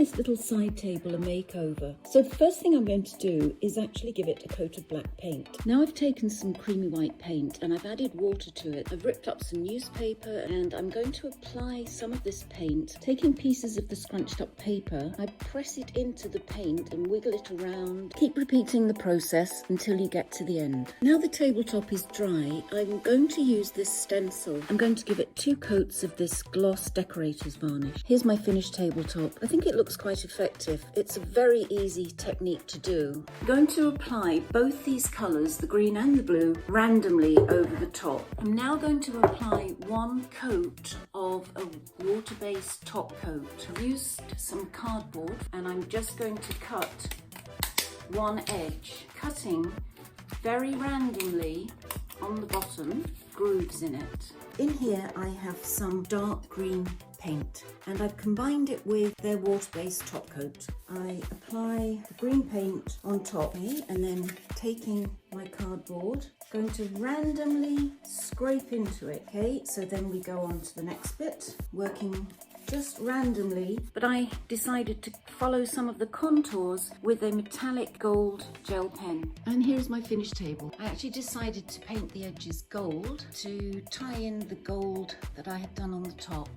this little side table a makeover. So the first thing I'm going to do is actually give it a coat of black paint. Now I've taken some creamy white paint and I've added water to it. I've ripped up some newspaper and I'm going to apply some of this paint. Taking pieces of the scrunched up paper, I press it into the paint and wiggle it around. Keep repeating the process until you get to the end. Now the tabletop is dry, I'm going to use this stencil. I'm going to give it 2 coats of this gloss decorator's varnish. Here's my finished tabletop. I think it looks quite effective. It's a very easy technique to do. I'm going to apply both these colours, the green and the blue, randomly over the top. I'm now going to apply 1 coat of a water-based top coat. I've used some cardboard and I'm just going to cut one edge, cutting very randomly on the bottom, grooves in it. In here I have some dark green paint and I've combined it with their water-based top coat. I apply the green paint on top, okay, and then taking my cardboard, going to randomly scrape into it, okay, so then we go on to the next bit, working just randomly, but I decided to follow some of the contours with a metallic gold gel pen. And here's my finished table. I actually decided to paint the edges gold to tie in the gold that I had done on the top.